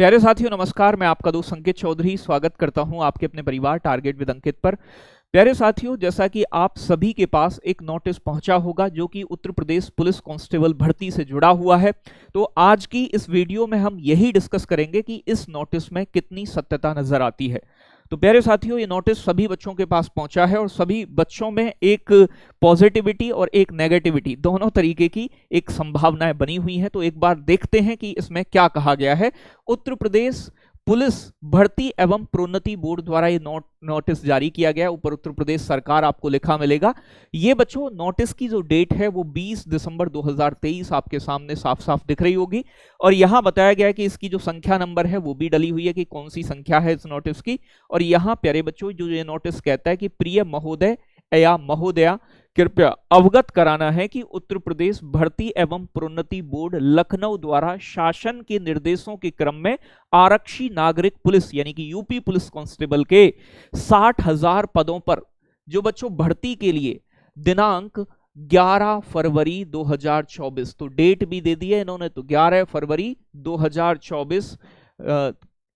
प्यारे साथियों नमस्कार। मैं आपका दोस्त अंकित चौधरी स्वागत करता हूं आपके अपने परिवार टारगेट विद अंकित पर। प्यारे साथियों, जैसा कि आप सभी के पास एक नोटिस पहुंचा होगा जो कि उत्तर प्रदेश पुलिस कांस्टेबल भर्ती से जुड़ा हुआ है, तो आज की इस वीडियो में हम यही डिस्कस करेंगे कि इस नोटिस में कितनी सत्यता नजर आती है। तो प्यारे साथियों, ये नोटिस सभी बच्चों के पास पहुंचा है और सभी बच्चों में एक पॉजिटिविटी और एक नेगेटिविटी दोनों तरीके की एक संभावनाएं बनी हुई हैं। तो एक बार देखते हैं कि इसमें क्या कहा गया है। उत्तर प्रदेश पुलिस भर्ती एवं प्रोन्नति बोर्ड द्वारा ये नोटिस जारी किया गया। ऊपर उत्तर प्रदेश सरकार आपको लिखा मिलेगा। ये बच्चों नोटिस की जो डेट है वो 20 दिसंबर 2023 आपके सामने साफ साफ दिख रही होगी और यहां बताया गया है कि इसकी जो संख्या नंबर है वो भी डली हुई है कि कौन सी संख्या है इस नोटिस की। और यहां प्यारे बच्चों जो ये नोटिस कहता है कि प्रिय महोदय या महोदया, कृपया अवगत कराना है कि उत्तर प्रदेश भर्ती एवं प्रोन्नति बोर्ड लखनऊ द्वारा शासन के निर्देशों के क्रम में आरक्षी नागरिक पुलिस यानी कि यूपी पुलिस कांस्टेबल के 60,000 पदों पर जो बच्चों भर्ती के लिए दिनांक 11 फरवरी 2024, तो डेट भी दे दी है इन्होंने, तो 11 फरवरी 2024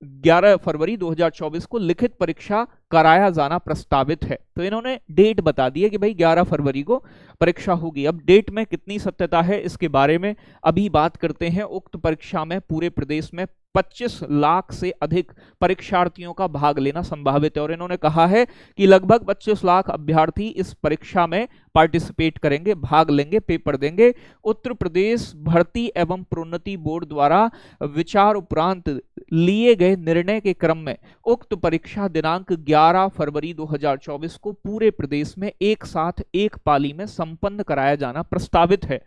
11 फरवरी 2024 को लिखित परीक्षा कराया जाना प्रस्तावित है। तो इन्होंने डेट बता दी है कि भाई 11 फरवरी को परीक्षा होगी। अब डेट में कितनी सत्यता है इसके बारे में अभी बात करते हैं। उक्त परीक्षा में पूरे प्रदेश में 25 लाख से अधिक परीक्षार्थियों का भाग लेना संभावित है और इन्होंने कहा है कि लगभग 25 लाख अभ्यर्थी इस परीक्षा में पार्टिसिपेट करेंगे, भाग लेंगे, पेपर देंगे। उत्तर प्रदेश भर्ती एवं प्रोन्नति बोर्ड द्वारा विचार उपरांत लिए गए निर्णय के क्रम में उक्त परीक्षा दिनांक 11 फरवरी 2024 को पूरे प्रदेश में एक साथ एक पाली में संपन्न कराया जाना प्रस्तावित है।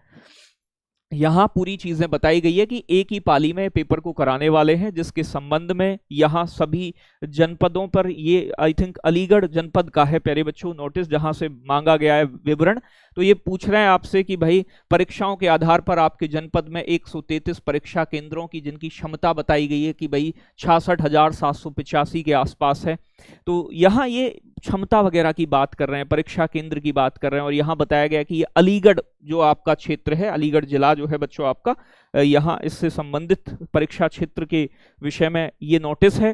यहां पूरी चीजें बताई गई है कि एक ही पाली में पेपर को कराने वाले हैं, जिसके संबंध में यहां सभी जनपदों पर, ये आई थिंक अलीगढ़ जनपद का है प्यारे बच्चों नोटिस, जहां से मांगा गया है विवरण। तो ये पूछ रहे हैं आपसे कि भाई परीक्षाओं के आधार पर आपके जनपद में 133 परीक्षा केंद्रों की जिनकी क्षमता बताई गई है कि भाई 66,785 के आसपास है। तो यहाँ ये क्षमता वगैरह की बात कर रहे हैं, परीक्षा केंद्र की बात कर रहे हैं और यहाँ बताया गया कि ये अलीगढ़ जो आपका क्षेत्र है, अलीगढ़ जिला जो है बच्चों आपका, यहाँ इससे संबंधित परीक्षा क्षेत्र के विषय में ये नोटिस है।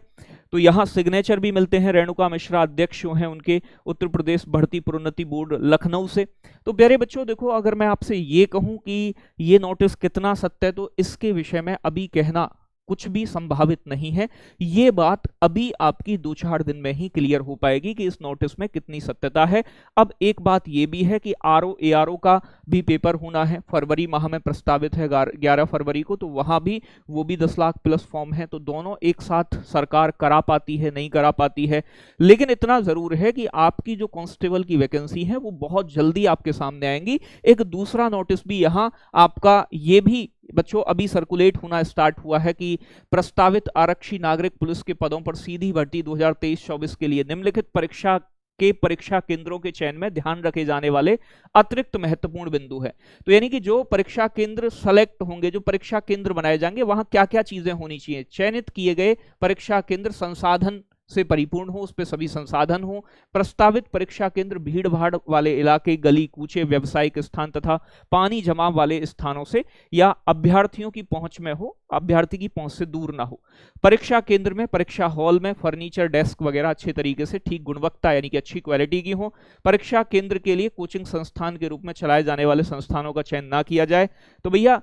तो यहाँ सिग्नेचर भी मिलते हैं, रेणुका मिश्रा अध्यक्ष जो हैं उनके, उत्तर प्रदेश भर्ती प्रोन्नति बोर्ड लखनऊ से। तो प्यारे बच्चों देखो, अगर मैं आपसे ये कहूं कि ये नोटिस कितना सत्य है तो इसके विषय में अभी कहना कुछ भी संभावित नहीं है। ये बात अभी आपकी 2-4 दिन में ही क्लियर हो पाएगी कि इस नोटिस में कितनी सत्यता है। अब एक बात ये भी है कि आरओ एआरओ का भी पेपर होना है, फरवरी माह में प्रस्तावित है 11 फरवरी को, तो वहां भी वो भी 10 लाख प्लस फॉर्म है। तो दोनों एक साथ सरकार करा पाती है, नहीं करा पाती है। लेकिन इतना जरूर है कि आपकी जो कांस्टेबल की वैकेंसी है वो बहुत जल्दी आपके सामने आएंगी। एक दूसरा नोटिस भी यहाँ आपका ये भी बच्चों अभी सर्कुलेट होना स्टार्ट हुआ है कि प्रस्तावित आरक्षी नागरिक पुलिस के पदों पर सीधी भर्ती 2023-24 के लिए निम्नलिखित परीक्षा के परीक्षा केंद्रों के चयन में ध्यान रखे जाने वाले अतिरिक्त महत्वपूर्ण बिंदु है। तो यानी कि जो परीक्षा केंद्र सेलेक्ट होंगे, जो परीक्षा केंद्र बनाए जाएंगे, वहां क्या क्या चीजें होनी चाहिए। चयनित किए गए परीक्षा केंद्र संसाधन से परिपूर्ण हो, उस पर सभी संसाधन हो। प्रस्तावित परीक्षा केंद्र भीड़ भाड़ वाले इलाके, गली कूचे, व्यावसायिक स्थान तथा पानी जमाव वाले स्थानों से या अभ्यर्थियों की पहुंच में हो, अभ्यर्थी की पहुंच से दूर ना हो। परीक्षा केंद्र में, परीक्षा हॉल में फर्नीचर, डेस्क वगैरह अच्छे तरीके से ठीक गुणवत्ता यानी कि अच्छी क्वालिटी की हो। परीक्षा केंद्र के लिए कोचिंग संस्थान के रूप में चलाए जाने वाले संस्थानों का चयन ना किया जाए। तो भैया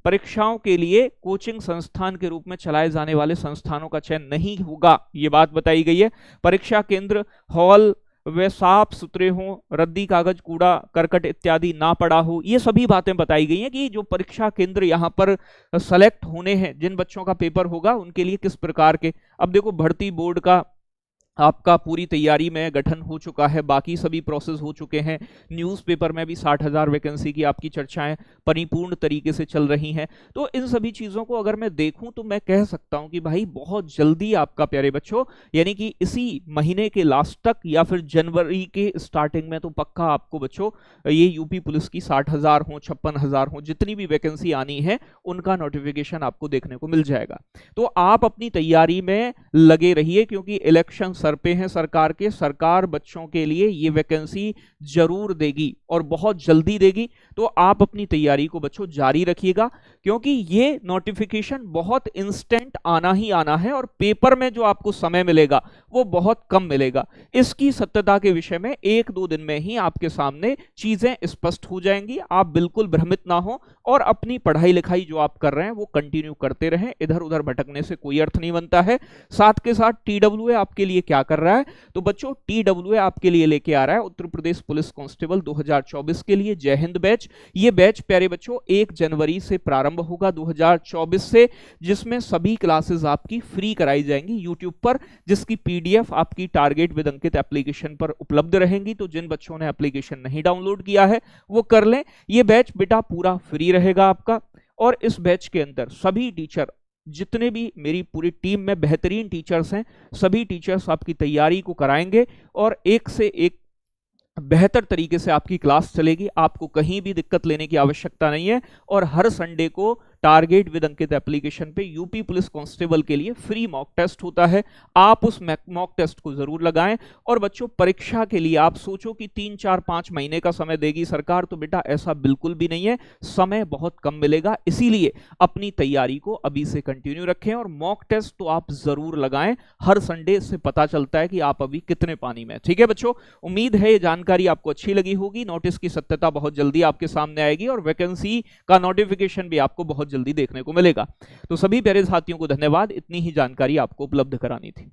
परीक्षाओं के लिए कोचिंग संस्थान के रूप में चलाए जाने वाले संस्थानों का चयन नहीं होगा, ये बात बताई गई है। परीक्षा केंद्र हॉल वे साफ सुथरे हों, रद्दी कागज, कूड़ा करकट इत्यादि ना पड़ा हो। ये सभी बातें बताई गई हैं कि जो परीक्षा केंद्र यहाँ पर सेलेक्ट होने हैं, जिन बच्चों का पेपर होगा उनके लिए किस प्रकार के। अब देखो भर्ती बोर्ड का आपका पूरी तैयारी में गठन हो चुका है, बाकी सभी प्रोसेस हो चुके हैं। न्यूज़पेपर में भी 60,000 वैकेंसी की आपकी चर्चाएं परिपूर्ण तरीके से चल रही हैं। तो इन सभी चीज़ों को अगर मैं देखूं तो मैं कह सकता हूं कि भाई बहुत जल्दी आपका प्यारे बच्चों, यानी कि इसी महीने के लास्ट तक या फिर जनवरी के स्टार्टिंग में तो पक्का आपको बच्चों ये यूपी पुलिस की 60,000 हो, 56,000 हो, जितनी भी वैकेंसी आनी है उनका नोटिफिकेशन आपको देखने को मिल जाएगा। तो आप अपनी तैयारी में लगे रहिए, क्योंकि इलेक्शन सर पे हैं सरकार के, सरकार बच्चों के लिए ये वैकेंसी जरूर देगी और बहुत जल्दी देगी। तो आप अपनी तैयारी को बच्चों जारी रखिएगा, क्योंकि ये नोटिफिकेशन बहुत इंस्टेंट आना ही आना है और पेपर में जो आपको समय मिलेगा वो बहुत कम मिलेगा। इसकी सत्यता के विषय में 1-2 दिन में ही आपके सामने चीजें स्पष्ट हो जाएंगी। आप बिल्कुल भ्रमित ना हो और अपनी पढ़ाई लिखाई जो आप कर रहे हैं वो कंटिन्यू करते रहें, इधर उधर भटकने से कोई अर्थ नहीं बनता है। साथ के साथ TWA आपके लिए क्या कर रहा है, तो बच्चों TWA आपके लिए लेके आ रहा है उत्तर प्रदेश पुलिस कांस्टेबल 2024 के लिए जय हिंद बैच। ये बैच प्यारे बच्चों 1 जनवरी से प्रारंभ होगा 2024 से, जिसमें सभी क्लासेस आपकी फ्री कराई जाएंगी यूट्यूब पर, जिसकी PDF आपकी टारगेट विद अंकित एप्लीकेशन पर उपलब्ध रहेंगी। तो जिन बच्चों ने एप्लीकेशन नहीं डाउनलोड किया है वो कर लें। ये बैच बेटा पूरा फ्री रहेगा आपका, और इस बैच के अंदर सभी टीचर, जितने भी मेरी पूरी टीम में बेहतरीन टीचर्स हैं, सभी टीचर्स आपकी तैयारी को कराएंगे और एक से एक बेहतर तरीके से आपकी क्लास चलेगी। आपको कहीं भी दिक्कत लेने की आवश्यकता नहीं है। और हर संडे को टारगेट विद अंकित एप्लीकेशन पे यूपी पुलिस कांस्टेबल के लिए फ्री मॉक टेस्ट होता है। आप उस मॉक टेस्ट को जरूर लगाएं। और बच्चों परीक्षा के लिए आप सोचो कि 3-4-5 महीने का समय देगी सरकार, तो बेटा ऐसा बिल्कुल भी नहीं है, समय बहुत कम मिलेगा। इसीलिए अपनी तैयारी को अभी से कंटिन्यू रखें और मॉक टेस्ट तो आप जरूर लगाएं। हर संडे से पता चलता है कि आप अभी कितने पानी में। ठीक है बच्चों, उम्मीद है ये जानकारी आपको अच्छी लगी होगी। नोटिस की सत्यता बहुत जल्दी आपके सामने आएगी और वैकेंसी का नोटिफिकेशन भी आपको बहुत जल्दी देखने को मिलेगा। तो सभी प्यारे साथियों को धन्यवाद, इतनी ही जानकारी आपको उपलब्ध करानी थी।